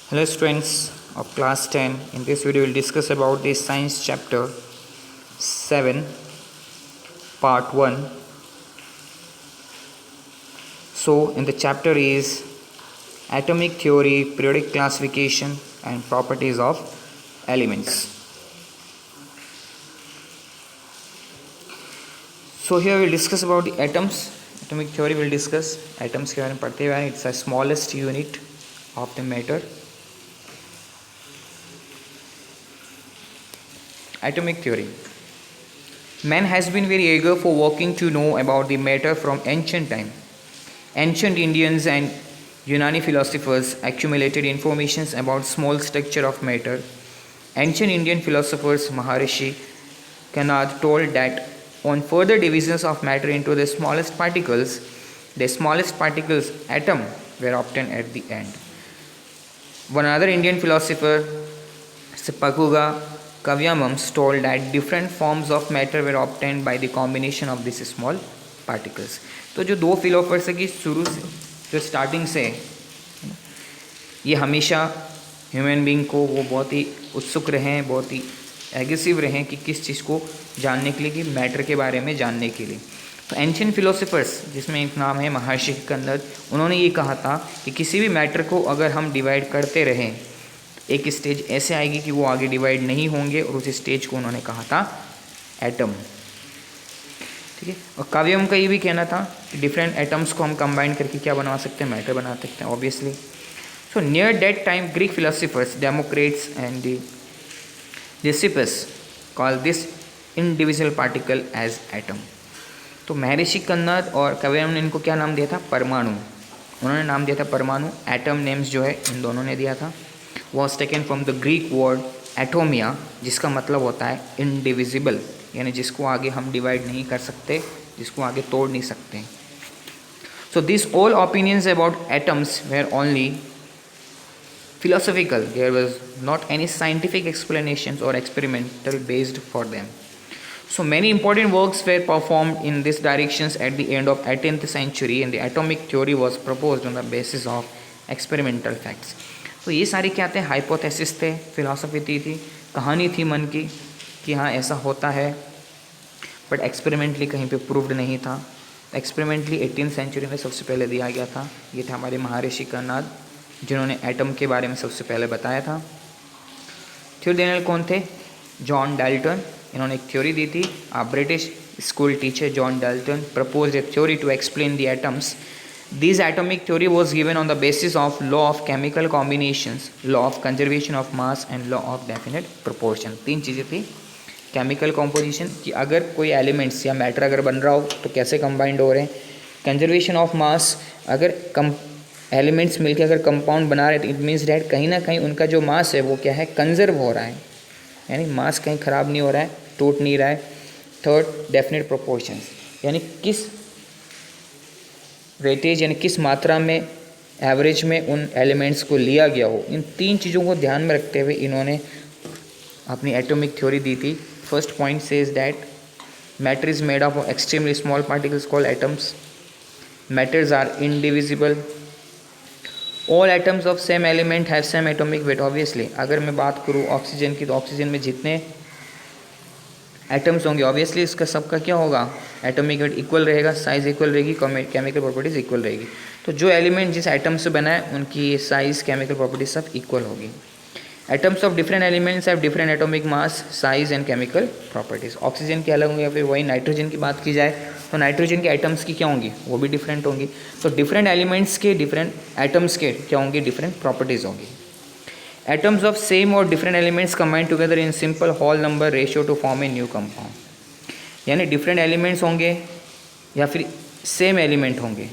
Hello students of class 10. In this video we will discuss about the science chapter 7 part 1. So in the chapter is atomic theory, periodic classification and properties of elements. So here we will discuss about the atoms. Atomic theory will discuss atoms के बारे में पढ़ते हुए. It's the smallest unit of the matter. Atomic theory. Man has been very eager for working to know about the matter from ancient time. Ancient Indians and Unani philosophers accumulated informations about small structure of matter. Ancient Indian philosophers Maharishi Kanad told that on further divisions of matter into the smallest particles atom were obtained at the end. One other Indian philosopher Sipakuga Kavyamams told that different forms of matter were obtained by the combination of these small particles. तो जो दो philosophers की शुरू से जो starting से ये हमेशा ह्यूमन बीइंग को वो बहुत ही उत्सुक रहे, बहुत ही एग्रेसिव रहे कि किस चीज़ को जानने के लिए, कि मैटर के बारे में जानने के लिए. तो एंशियंट फिलोसफर्स जिसमें एक नाम है महर्षि कन्नद, उन्होंने ये कहा था कि किसी भी मैटर को अगर हम डिवाइड करते रहें, एक स्टेज ऐसे आएगी कि वो आगे डिवाइड नहीं होंगे, और उस स्टेज को उन्होंने कहा था एटम. ठीक है. और काव्यम का ये भी कहना था कि डिफरेंट एटम्स को हम कंबाइन करके क्या बना सकते हैं, मैटर बना सकते हैं obviously. So near that time Greek philosophers Democrats and Lysippus call this indivisible particle as atom. तो महर्षि कन्नद और काव्यम ने इनको क्या नाम दिया था, परमाणु. उन्होंने नाम दिया था परमाणु. एटम नेम्स जो है इन दोनों ने दिया था. Was taken from the Greek word atomia, जिसका मतलब होता है इनडिविजिबल, यानी जिसको आगे हम डिवाइड नहीं कर सकते, जिसको आगे तोड़ नहीं सकते. So this all opinions about atoms were only philosophical. There was not any scientific explanations or experimental based for them. So many important works were performed in these directions at the end of 18th century, and the atomic theory was proposed on the basis of experimental facts. तो ये सारे क्या थे, hypothesis थे, philosophy थी, कहानी थी मन की कि हाँ ऐसा होता है, बट एक्सपेरिमेंटली कहीं पे प्रूव्ड नहीं था. एक्सपेरिमेंटली 18th सेंचुरी में सबसे पहले दिया गया था. ये थे हमारे महर्षि कन्नद, जिन्होंने एटम के बारे में सबसे पहले बताया था. थ्योरी देने वाले कौन थे, जॉन डाल्टन. इन्होंने एक थ्योरी दी थी. A British school teacher John Dalton propose a theory to explain the atoms. This atomic theory was given on the basis of law of chemical combinations, law of conservation of mass and law of definite proportion. तीन चीज़ें थी. Chemical composition, कि अगर कोई elements या matter अगर बन रहा हो तो कैसे कंबाइंड हो रहे हैं. कंजर्वेशन ऑफ मास, अगर एलिमेंट्स मिलकर अगर कंपाउंड बना रहे तो इट मीन्स डैट कहीं ना कहीं उनका जो मास है वो क्या है, कंजर्व हो रहा है, यानी मास कहीं ख़राब नहीं हो रहा है, टूट नहीं रहा है. थर्ड, डेफिनेट प्रोपोर्शंस, यानी किस वेटेज यानी किस मात्रा में एवरेज में उन एलिमेंट्स को लिया गया हो. इन तीन चीज़ों को ध्यान में रखते हुए इन्होंने अपनी एटॉमिक थ्योरी दी थी. First point says that matter is made of extremely small particles called atoms. Matters are indivisible. All atoms of same element have same atomic weight. Obviously अगर मैं बात करूँ ऑक्सीजन की, तो ऑक्सीजन में जितने एटम्स होंगे ऑब्वियसली इसका सबका क्या होगा, एटॉमिक वेट इक्वल रहेगा, साइज़ इक्वल रहेगी, केमिकल प्रॉपर्टीज़ इक्वल रहेगी. तो जो एलिमेंट जिस एटम से बना है उनकी साइज़, केमिकल प्रॉपर्टीज सब इक्वल होगी. Atoms of different elements have different atomic mass, size and chemical properties. Oxygen के अलग होंगे, या फिर वही नाइट्रोजन की बात की जाए तो नाइट्रोजन के एटम्स की क्या होंगी, वो भी डिफरेंट होंगी. तो डिफरेंट एलिमेंट्स के डिफरेंट एटम्स के क्या होंगी, डिफरेंट प्रॉपर्टीज़ होंगी. एटम्स ऑफ सेम और different elements combine together in simple whole number ratio to form a new compound. यानी डिफरेंट एलिमेंट्स होंगे या फिर सेम एलिमेंट होंगे,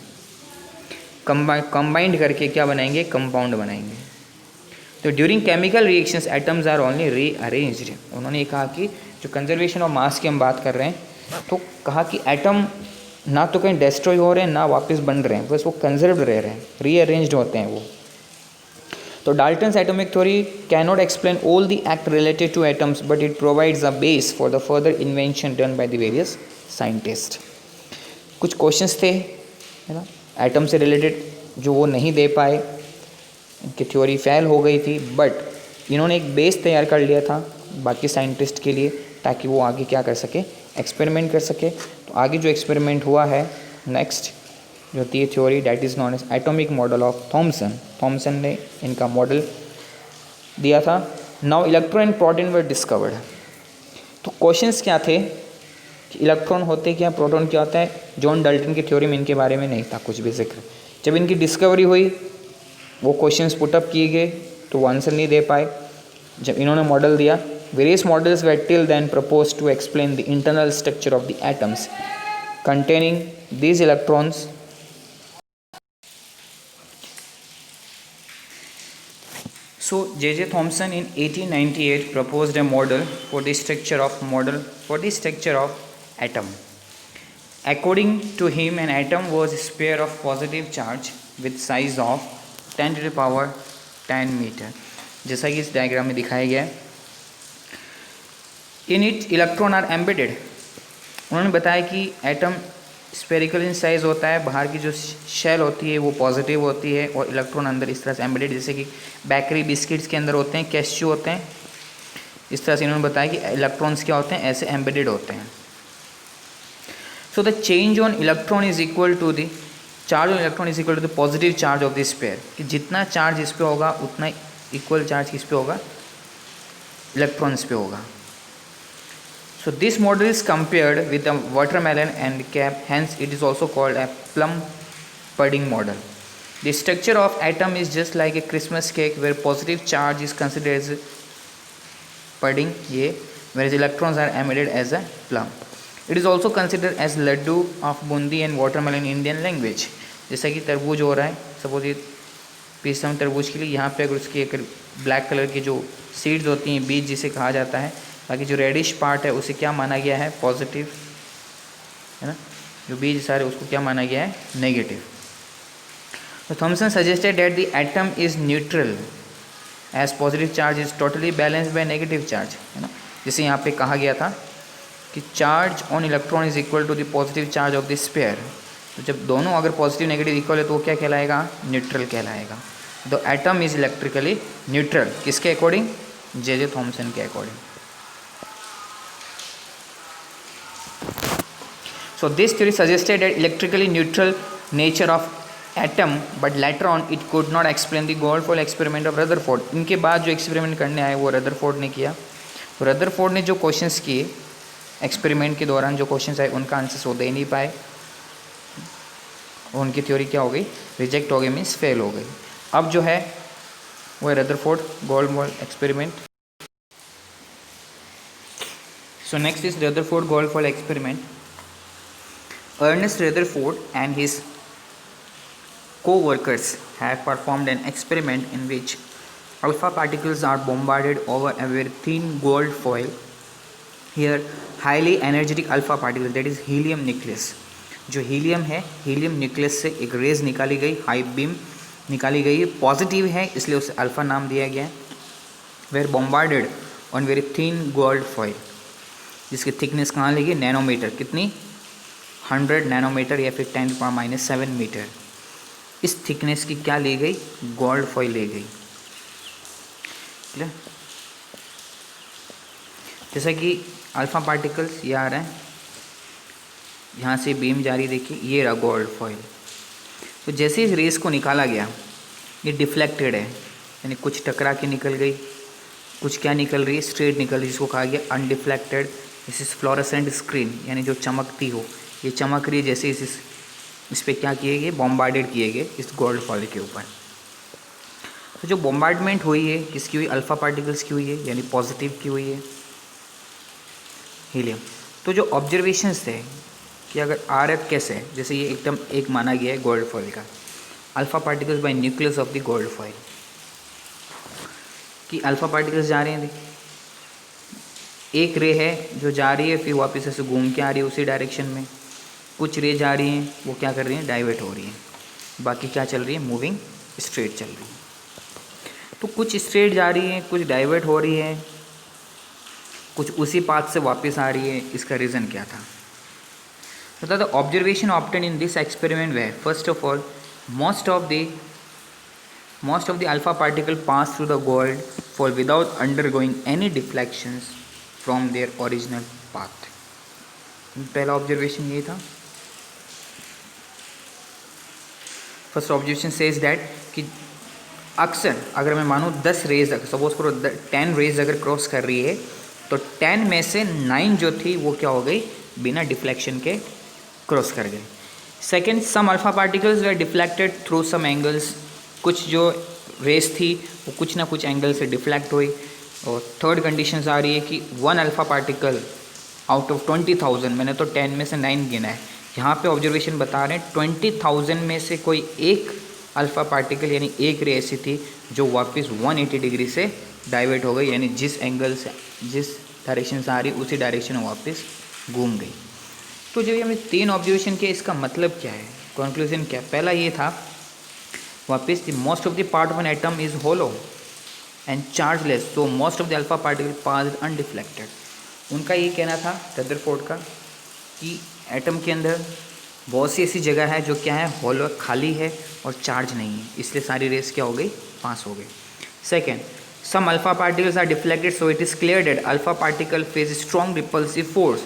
कंबाइंड करके क्या बनाएंगे, कंपाउंड बनाएंगे. तो during chemical reactions atoms are only rearranged. उन्होंने ये कहा कि जो कंजर्वेशन ऑफ मास की हम बात कर रहे हैं, तो कहा कि एटम ना तो कहीं डिस्ट्रॉय हो रहे हैं ना वापस बन रहे हैं, बस वो कंजर्व्ड रह रहे हैं, रीअरेंज्ड होते हैं वो. तो Dalton's atomic theory can not explain all the act related two atoms, but it provides a base for the further invention done by the various scientist. कुछ क्वेश्चंस थे है ना एटम से रिलेटेड जो वो नहीं दे पाए, इनकी थ्योरी फेल हो गई थी, बट इन्होंने एक बेस तैयार कर लिया था बाकी साइंटिस्ट के लिए, ताकि वो आगे क्या कर सके, एक्सपेरिमेंट कर सके। तो आगे जो एक्सपेरिमेंट हुआ है नेक्स्ट जो थी theory, that is known as atomic model of Thomson. Thomson ने इनका मॉडल दिया था। Now electron and proton were discovered. तो क्वेश्चंस क्या थे कि इलेक्ट्रॉन होते क्या, प्रोटॉन क्या होता है। जॉन डाल्टन की थ्योरी में इनके बारे में नहीं था कुछ भी जिक्र। जब इनकी डिस्कवरी हुई वो क्वेश्चंस पुटअप किए गए तो वो आंसर नहीं दे पाए। जब इन्होंने मॉडल दिया, various models were till then propose to explain the internal structure of the atoms containing these electrons. So J.J. Thomson in 1898 proposed a model for the structure of atom. According to him, an atom was a sphere of positive charge with size of 10 to the power 10 मीटर, जैसा कि इस diagram में दिखाया गया है। In it electron are embedded. उन्होंने बताया कि एटम स्फेरिकल इन साइज होता है, बाहर की जो शेल होती है वो पॉजिटिव होती है और इलेक्ट्रॉन अंदर इस तरह से एम्बेडेड, जैसे कि बेकरी बिस्किट्स के अंदर होते हैं, कैश्यू होते हैं, इस तरह से इन्होंने बताया कि इलेक्ट्रॉन्स क्या होते हैं, ऐसे एम्बेडेड होते हैं। So the change on electron is equal to the charge on electron is equal to the positive charge of the sphere, कि जितना चार्ज इस पे होगा उतना इक्वल चार्ज किस पे होगा, इलेक्ट्रॉन्स पे होगा। So this model is compared with the watermelon and cap, hence it is also called a plum pudding model. The structure of atom is just like a Christmas cake where positive charge is considered as pudding, whereas electrons are emitted as a plum. It is also considered as laddu of bundi and watermelon in Indian language. जैसा कि तरबूज हो रहा है, suppose ये piece हम तरबूज के लिए, यहाँ पे अगर उसकी एक ब्लैक कलर की जो सीड्स होती हैं, बीज जिसे कहा जाता है, बाकी जो रेडिश पार्ट है उसे क्या माना गया है, पॉजिटिव, है ना, जो बीज सारे उसको क्या माना गया है, नेगेटिव। तो Thomson suggested that the atom is neutral as positive charge is totally balanced by negative charge, है ना, जैसे यहाँ पे कहा गया था कि charge on electron is equal to the positive charge of the sphere. तो जब दोनों अगर पॉजिटिव नेगेटिव इक्वल है तो वो क्या कहलाएगा, न्यूट्रल कहलाएगा। The atom is electrically neutral, किसके अकॉर्डिंग, जे थॉमसन के according. So this theory suggested that electrically neutral nature of atom, but later on it could not explain the Goldfoil experiment of Rutherford. इनके बाद जो experiment करने आए वो Rutherford ने किया। तो रदरफोर्ड ने जो क्वेश्चंस किए एक्सपेरिमेंट के दौरान, जो क्वेश्चंस आए उनका आंसर्स वो दे नहीं पाए, और उनकी थ्योरी क्या हो गई, रिजेक्ट हो गई, मीन्स फेल हो गई। अब जो है वो है Rutherford gold foil experiment. So next is Rutherford gold foil experiment. Ernest Rutherford and his co-workers have performed an experiment in which alpha particles are bombarded over a very thin gold foil. Here, highly energetic alpha particles, that is helium nucleus, जो helium है, helium nucleus से एक raise निकाली गई, high beam निकाली गई, positive है इसलिए उसे अल्फा नाम दिया गया है। Were bombarded on very thin gold foil, जिसकी थिकनेस कहाँ लगी, नैनोमीटर, कितनी, 100 नैनोमीटर या फिर 10⁻⁷ मीटर। इस थिकनेस की क्या ली गई, गोल्ड फॉइल ली गई। जैसा कि अल्फा पार्टिकल्स ये आ रहे हैं, यहाँ से बीम जारी, देखिए ये रहा गोल्ड फॉइल। तो जैसे इस रेस को निकाला गया, ये डिफ्लेक्टेड है, यानी कुछ टकरा के निकल गई, कुछ क्या निकल रही है, स्ट्रेट निकल रही है, जिसको कहा गया undeflected. This is fluorescent screen, यानी जो चमकती हो, ये चमक रही है, जैसे इस पर क्या किए गए, बॉम्बार्डेड किए गए इस गोल्ड फॉइल के ऊपर। तो जो बॉम्बार्डमेंट हुई है किसकी हुई, अल्फा पार्टिकल्स की हुई है, यानी पॉजिटिव की हुई है, हीलियम। तो जो ऑब्जर्वेशंस थे कि अगर RF कैसे है, जैसे ये एकदम एक माना गया है गोल्ड फॉइल का, alpha particles bye nucleus of the gold foil, कि अल्फा पार्टिकल्स जा रहे हैं, देखिए एक रे है जो जा रही है, फिर वापस ऐसे घूम के आ रही है उसी डायरेक्शन में, कुछ रे जा रही हैं वो क्या कर रही हैं, डाइवर्ट हो रही हैं, बाकी क्या चल रही है, मूविंग स्ट्रेट चल रही है। तो कुछ स्ट्रेट जा रही हैं, कुछ डाइवर्ट हो रही है, कुछ उसी पाथ से वापस आ रही है, इसका रीज़न क्या था। So the observation obtained in this experiment were, first of all, most of the Most of the alpha particle pass through the gold fall without undergoing any deflections from their original path. पहला observation ये था. First observation says that कि अक्सर अगर मैं मानूँ 10 raise, suppose करो 10 raise अगर क्रॉस कर रही है तो 10 में से 9 जो थी वो क्या हो गई, बिना डिफ्लेक्शन के क्रॉस कर गई. Second, some alpha particles were deflected through some angles, कुछ जो रेस थी वो कुछ ना कुछ एंगल से डिफ्लेक्ट हुई. और थर्ड कंडीशन आ रही है कि 1 अल्फा पार्टिकल आउट ऑफ 20,000, मैंने तो 10 में से 9 गिना है, यहाँ पे ऑब्जर्वेशन बता रहे हैं 20,000 में से कोई एक अल्फा पार्टिकल यानी एक रे ऐसी थी जो वापस 180 डिग्री से डाइवर्ट हो गई, यानी जिस एंगल से जिस डायरेक्शन से आ रही उसी डायरेक्शन में वापस घूम गई. तो जब हमने 3 ऑब्जर्वेशन किया, इसका मतलब क्या है, कंक्लूजन क्या है? पहला ये था वापस the most of the part of an atom is hollow and chargeless, so most of the alpha particle pass undeflected. उनका ये कहना था रदरफोर्ड का कि एटम के अंदर बहुत सी ऐसी जगह है जो क्या है, होलो, खाली है और चार्ज नहीं है, इसलिए सारी रेस क्या हो गई, पास हो गई. Second, some alpha particles are deflected, so it is clear that alpha particle face strong repulsive force,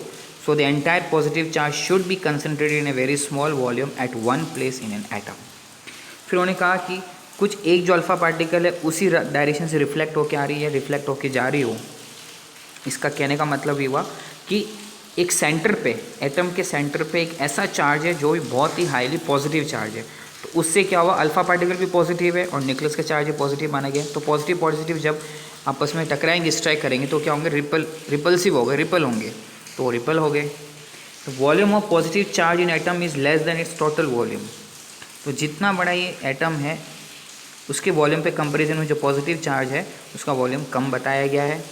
so the entire positive charge should be concentrated in a very small volume at one place in an atom. फिर उन्होंने कहा कि कुछ एक जो alpha particle है उसी direction से रिफ्लेक्ट होकर आ रही है, रिफ्लेक्ट होकर जा रही हो. इसका कहने का मतलब ये हुआ कि एक सेंटर पे, एटम के सेंटर पे एक ऐसा चार्ज है जो भी बहुत ही हाईली पॉजिटिव चार्ज है, तो उससे क्या हुआ, अल्फा पार्टिकल भी पॉजिटिव है और न्यूक्लियस का चार्ज भी पॉजिटिव माना गया. तो पॉजिटिव पॉजिटिव जब आपस में टकराएंगे, स्ट्राइक करेंगे तो क्या होंगे, रिपल्सिव हो गए, रिपल होंगे, तो रिपल हो गए. तो volume of positive charge in atom is less than it's total volume. तो जितना बड़ा ये एटम है उसके वॉल्यूम पे कंपेरिजन में जो पॉजिटिव चार्ज है उसका वॉल्यूम कम बताया गया है.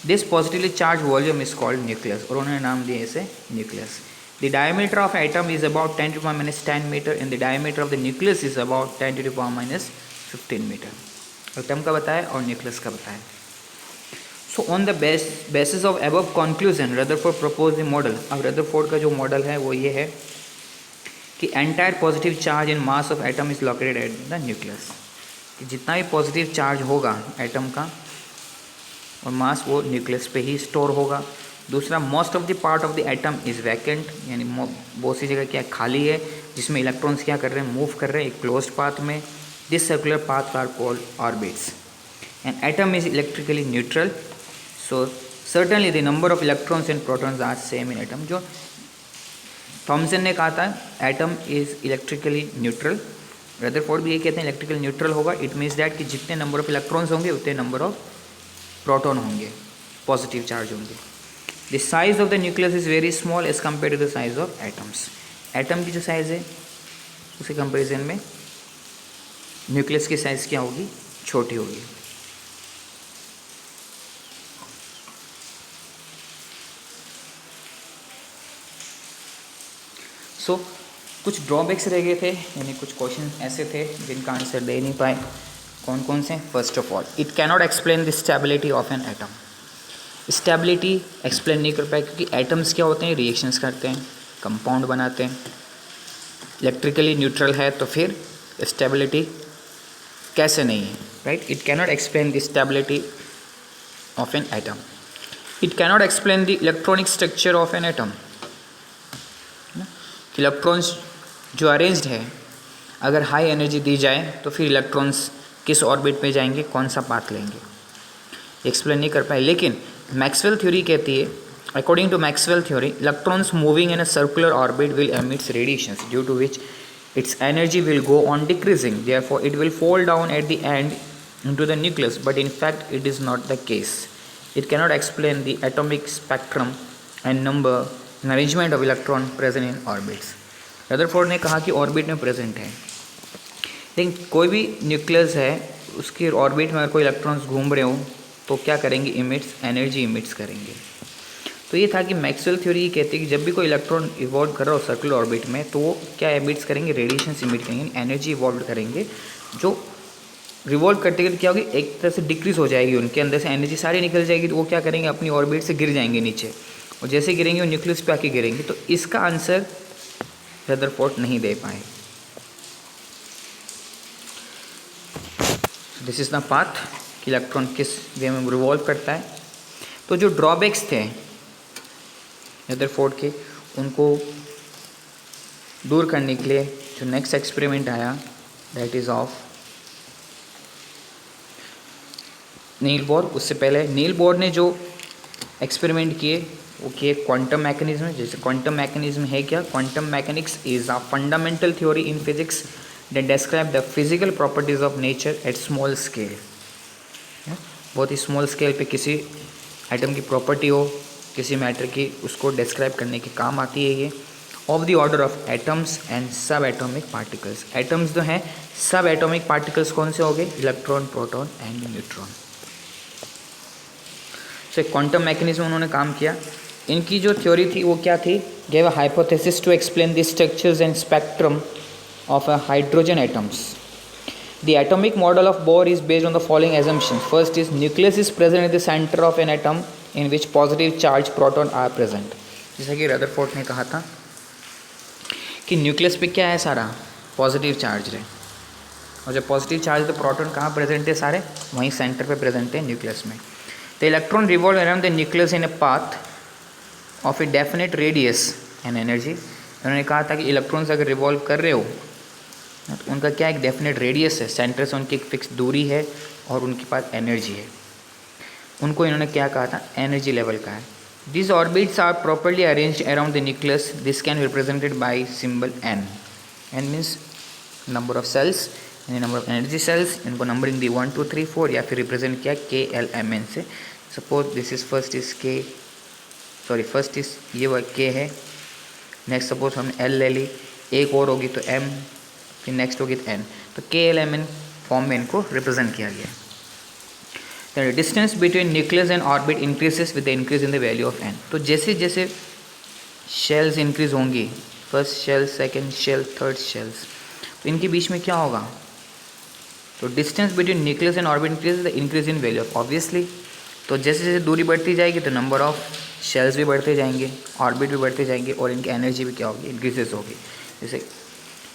This positively charge volume is called nucleus, और उन्होंने नाम दिया इसे nucleus. The diameter of atom is about 10⁻⁻10 meter and the diameter of the nucleus is about 10⁻⁻15 meter. Atom का बताया और न्यूक्लियस का बताया. So on the basis of above conclusion Rutherford propose the model. अब रदरफोर्ड का जो model है वो ये है कि entire positive charge in mass of atom is located at the nucleus, कि जितना भी पॉजिटिव चार्ज होगा एटम का और मास वो न्यूक्लियस पे ही स्टोर होगा. दूसरा, most of the part of the atom is vacant, यानी बहुत सी जगह क्या खाली है जिसमें इलेक्ट्रॉन्स क्या कर रहे हैं, मूव कर रहे हैं एक क्लोज्ड पाथ में. This circular path are called orbits. And atom is electrically neutral, so certainly the number of electrons and protons are same in atom. जो थॉमसन ने कहा था atom is electrically neutral, Rutherford भी ये कहते हैं इलेक्ट्रिकल न्यूट्रल होगा. इट मीन्स दैट कि जितने नंबर ऑफ इलेक्ट्रॉन्स होंगे उतने नंबर ऑफ प्रोटॉन होंगे, पॉजिटिव चार्ज होंगे. The size of the nucleus is very small as compare to the size of atoms. Atom की जो साइज़ है उसी कंपेरिजन में न्यूक्लियस की साइज़ क्या होगी, छोटी होगी. सो कुछ ड्रॉबैक्स रह गए थे, यानी कुछ क्वेश्चन ऐसे थे जिनका आंसर दे नहीं पाए. कौन कौन से? First of all, it cannot explain the stability of an atom. Stability explain नहीं कर पाए क्योंकि एटम्स क्या होते हैं, रिएक्शंस करते हैं, कंपाउंड बनाते हैं. इलेक्ट्रिकली न्यूट्रल है तो फिर स्टेबिलिटी कैसे नहीं है, right. It cannot explain the stability of an atom. It cannot explain the electronic structure of an atom. Electrons जो अरेंज्ड है, अगर हाई एनर्जी दी जाए तो फिर इलेक्ट्रॉन्स किस ऑर्बिट में जाएंगे, कौन सा पाथ लेंगे, एक्सप्लेन नहीं कर पाए. लेकिन मैक्सवेल थ्योरी कहती है, according to Maxwell theory, electrons moving in a circular orbit will emits radiations due to which its energy will go on decreasing, therefore it will fall down at the end into the nucleus, but in fact it is not the case. It cannot explain the atomic spectrum and number and arrangement of electron present in orbits. Rutherford ने कहा कि orbit में present है, लेकिन कोई भी nucleus है उसके ऑर्बिट में अगर कोई इलेक्ट्रॉन्स घूम रहे हो तो क्या करेंगे, इमिट्स, एनर्जी इमिट्स करेंगे. तो ये था कि मैक्सवेल थ्योरी ये कहती है कि जब भी कोई इलेक्ट्रॉन इवॉल्व कर रहा हो सर्कुलर ऑर्बिट में तो वो क्या एमिट्स करेंगे, रेडिएशन इमिट करेंगे, एनर्जी इवॉल्व करेंगे. जो रिवॉल्व करते करते क्या होगी, एक तरह से डिक्रीज हो जाएगी, उनके अंदर से एनर्जी सारी निकल जाएगी, तो वो क्या करेंगे, अपनी ऑर्बिट से गिर जाएंगे नीचे, और जैसे गिरेंगे वो न्यूक्लियस पे आके गिरेंगे. तो इसका आंसर रदरफोर्ड नहीं दे पाए. दिस इज़ द पाथ कि इलेक्ट्रॉन किस वे में रिवॉल्व करता है। तो जो ड्रॉबैक्स थे रदरफोर्ड के, उनको दूर करने के लिए जो नेक्स्ट एक्सपेरिमेंट आया that is of Niels Bohr. उससे पहले नील बोर ने जो एक्सपेरिमेंट किए वो किए क्वांटम मैकेनिज्म। जैसे क्वांटम मैकेनिज्म है क्या, quantum mechanics is a fundamental theory in physics that describe the physical properties of nature eight small scale. बहुत ही स्मॉल स्केल पे किसी एटम की प्रॉपर्टी हो, किसी मैटर की, उसको डिस्क्राइब करने के काम आती है ये। Of the order of atoms and सब एटॉमिक पार्टिकल्स। एटम्स जो हैं, सब एटॉमिक पार्टिकल्स कौन से हो गए, इलेक्ट्रॉन, प्रोटॉन एंड न्यूट्रॉन। तो क्वांटम मैकेनिज्म उन्होंने काम किया। इनकी जो थ्योरी थी वो क्या थी, gave a hypothesis to explain the structures and spectrum of a hydrogen atoms. The atomic model of Bohr is based on the following assumptions. First is nucleus is present at the center of an atom in which positive charge proton are present. जैसा कि Rutherford ने कहा था कि nucleus पे क्या है, सारा पॉजिटिव चार्ज है, और जब पॉजिटिव चार्ज तो प्रोटॉन कहाँ प्रेजेंट है, सारे वहीं सेंटर पे प्रेजेंट है न्यूक्लियस में। The electron revolve around the nucleus in a path of a definite radius and energy. उन्होंने कहा था कि इलेक्ट्रॉन्स अगर रिवॉल्व कर रहे हो तो उनका क्या एक डेफिनेट रेडियस है, सेंटर से उनकी एक फिक्स दूरी है और उनके पास एनर्जी है। उनको इन्होंने क्या कहा था, एनर्जी लेवल का है। This orbits are properly arranged around the nucleus. This can be represented by symbol N. N means number of shells यानी नंबर ऑफ एनर्जी सेल्स। इनको नंबरिंग दी 1 2 3 4 या फिर रिप्रेजेंट किया के एल एम एन से। Suppose this is first is K, sorry first is ये word K है, next suppose हम एल ले ली, एक और होगी तो एम, फिर नेक्स्ट होगी तो एन, तो के एल एम एन फॉर्म में इनको रिप्रेजेंट किया गया। The distance between nucleus and orbit increases with the increase in the value of N. तो जैसे जैसे शेल्स इंक्रीज होंगी, first shell, second shell, third shells, तो इनके बीच में क्या होगा, तो distance between nucleus and orbit increase the increase in value of, obviously. तो जैसे जैसे दूरी बढ़ती जाएगी तो नंबर ऑफ शेल्स भी बढ़ते जाएंगे, ऑर्बिट भी बढ़ते जाएंगे, और इनकी एनर्जी भी क्या होगी, इंक्रीजेस होगी। जैसे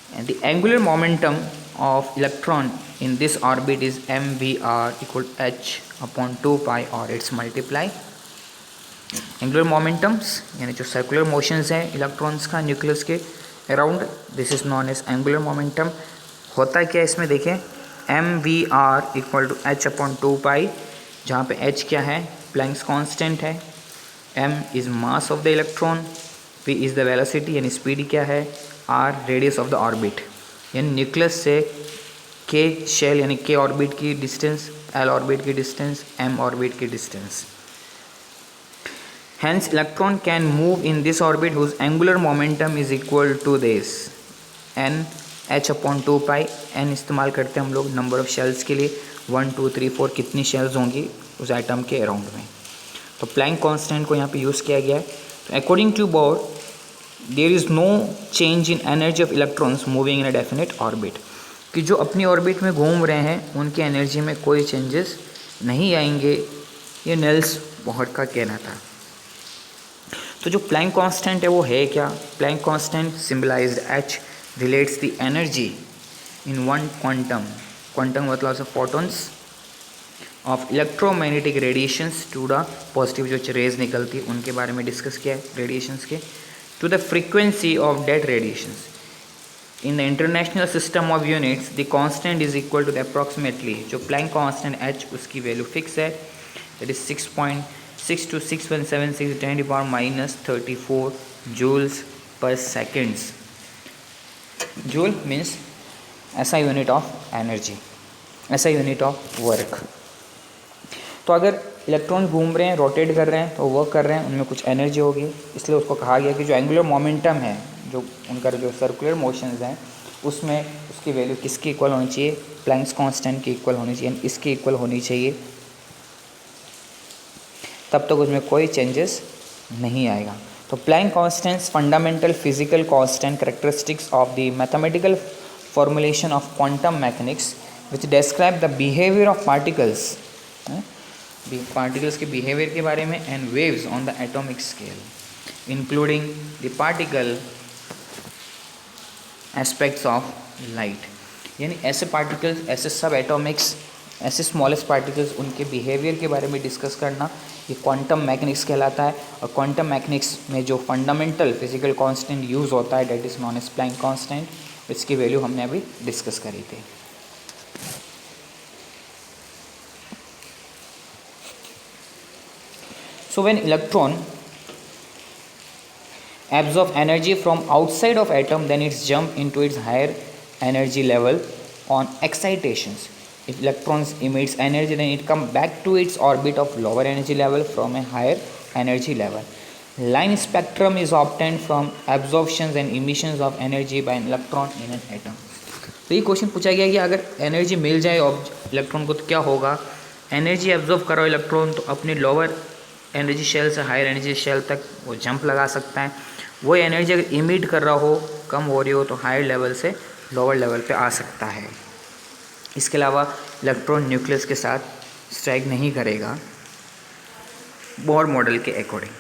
and the angular momentum of electron in this orbit is mvr equal h upon 2 pi or its multiply। Angular momentums यानी जो सर्कुलर मोशंस हैं इलेक्ट्रॉन्स का न्यूक्लियस के around, this is known as angular momentum. होता क्या है इसमें, देखें, M V R equal to H upon 2 pi, जहाँ पे एच क्या है, प्लैंक्स कांस्टेंट है, M is mass of the electron, P is the velocity यानी स्पीड क्या है, R radius of the orbit यानी न्यूक्लियस से के शेल यानी के ऑर्बिट की डिस्टेंस, एल ऑर्बिट की डिस्टेंस, एम ऑर्बिट की distance. Hence electron can move in this orbit whose angular momentum is equal to this n h upon 2 pi। n इस्तेमाल करते हैं हम लोग नंबर ऑफ शेल्स के लिए, 1 2 3 4 कितनी शेल्स होंगी उस एटम के अराउंड में। तो प्लैंक कांस्टेंट को यहाँ पे यूज़ किया गया है। तो according to Bohr there is no change in energy of electrons moving in a definite orbit, कि जो अपनी ऑर्बिट में घूम रहे हैं उनकी एनर्जी में कोई चेंजेस नहीं आएंगे, ये नील्स बोहर का कहना था। तो जो प्लैंक कांस्टेंट है वो है क्या, Planck constant symbolised H relates the energy in one quantum, quantum मतलब से photons of electromagnetic radiations to the positive जो रेज निकलती है उनके बारे में डिस्कस किया है रेडिएशंस के, to the frequency of that radiations. In the international system of units the constant is equal to the approximately, जो प्लैंक कांस्टेंट एच उसकी वैल्यू फिक्स है, that is 6.626176 10 to power minus 34 joules per seconds। Joule means ऐसा unit of energy, ऐसा unit of work. तो अगर electron घूम रहे हैं, रोटेट कर रहे हैं, तो वर्क कर रहे हैं, उनमें कुछ एनर्जी होगी, इसलिए उसको कहा गया कि जो एंगुलर मोमेंटम है, जो उनका जो सर्कुलर मोशंस हैं, उसमें उसकी वैल्यू किसकी इक्वल होनी चाहिए, प्लैंक्स कांस्टेंट की इक्वल होनी चाहिए, इसकी इक्वल होनी चाहिए, तब तक उसमें कोई चेंजेस नहीं आएगा। तो Planck constants fundamental physical constant characteristics of the mathematical formulation of quantum mechanics which describe the behaviour of particles, particles के बिहेवियर के बारे में, and waves on the atomic scale including the particle aspects of light, यानी ऐसे particles, ऐसे सब Atomics ऐसे smallest particles, उनके बिहेवियर के बारे में डिस्कस करना, ये क्वांटम मैकेनिक्स कहलाता है। और क्वांटम मैकेनिक्स में जो फंडामेंटल फिजिकल कांस्टेंट यूज़ होता है that is known as Planck constant, इसकी वैल्यू हमने अभी डिस्कस करी थी। So when electron absorb energy from outside of atom, then it's jump into its higher energy level on excitations. If electrons emits energy, then it come back to its orbit of lower energy level from a higher energy level. Line spectrum is obtained from absorptions and emissions of energy by an electron in an atom. तो ये question पूछा गया कि अगर energy मिल जाए electron को तो क्या होगा। एनर्जी एब्जॉर्ब करो इलेक्ट्रॉन तो अपने लोअर एनर्जी शेल से हायर एनर्जी शेल तक वो जंप लगा सकता है। वो एनर्जी अगर इमिट कर रहा हो, कम हो रही हो, तो हायर लेवल से लोअर लेवल पे आ सकता है। इसके अलावा इलेक्ट्रॉन न्यूक्लियस के साथ स्ट्राइक नहीं करेगा बोर मॉडल के अकॉर्डिंग।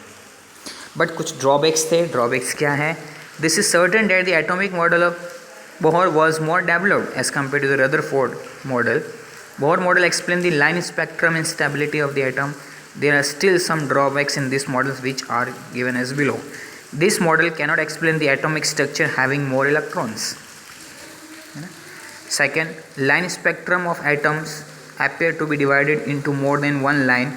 बट कुछ ड्रॉबैक्स थे। ड्रॉबैक्स क्या है? This is certain that the atomic model of Bohr was more developed as compared to the Rutherford model. Bohr model explained the line spectrum and stability of the atom. There are still some drawbacks in these models which are given as below. This model cannot explain the atomic structure having more electrons. Second, line spectrum of atoms appear to be divided into more than one line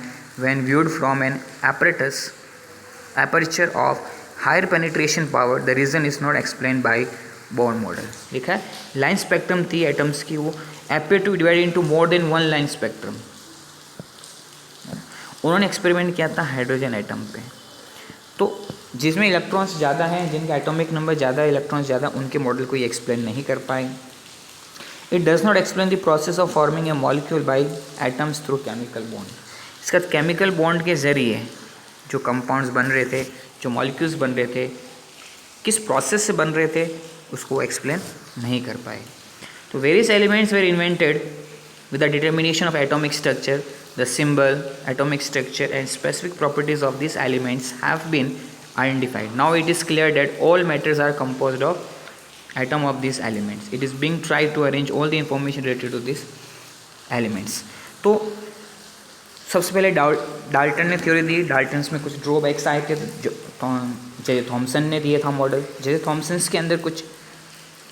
when viewed from an aperture of higher penetration power. The reason is not explained by Bohr model. लिखा है line spectrum थी atoms की, वो appear to divide into more than one line spectrum. उन्होंने experiment किया था hydrogen atom पे, तो जिसमें इलेक्ट्रॉन्स ज़्यादा हैं, जिनका एटॉमिक नंबर ज़्यादा, इलेक्ट्रॉन्स ज़्यादा, उनके मॉडल को ये एक्सप्लेन नहीं कर पाए। It does not explain the process of forming a molecule by atoms through chemical bond. इसका केमिकल बॉन्ड के ज़रिए जो कंपाउंड्स बन रहे थे, जो मॉलिक्यूल्स बन रहे थे, किस प्रोसेस से बन रहे थे, उसको एक्सप्लेन नहीं कर पाए। तो various elements were invented with the determination of atomic structure, the symbol, atomic structure and specific properties of this elements have been identified. Now it is clear that all matters are composed of atom of these elements. It is being tried to arrange all the information related to these elements. तो सबसे पहले Dalton ने theory दी। Dalton's में कुछ drawbacks आए थे जो J Thomson ने दिए था मॉडल। जे थॉमसन्स के अंदर कुछ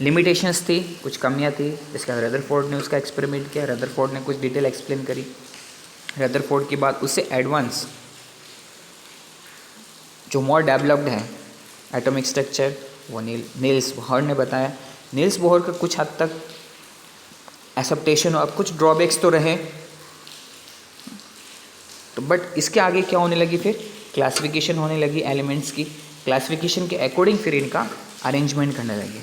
लिमिटेशंस थी, कुछ कमियां थी। इसके बाद रदरफोर्ड ने उसका एक्सपेरिमेंट किया। रदरफोर्ड ने कुछ डिटेल एक्सप्लेन करी। रदरफोर्ड के बाद उससे एडवांस जो मोर डेवलप्ड है एटॉमिक स्ट्रक्चर, वो नील्स बोहर ने बताया। नील्स बोहर का कुछ हद तक एक्सेप्टेशन और कुछ ड्रॉबैक्स तो रहे, तो बट इसके आगे क्या होने लगी, फिर क्लासिफिकेशन होने लगी एलिमेंट्स की। क्लासिफिकेशन के अकॉर्डिंग फिर इनका अरेंजमेंट करने लगे।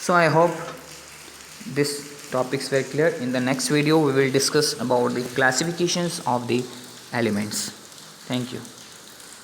So I hope this topics were clear. In the next video we will discuss about the classifications of the elements. Thank you.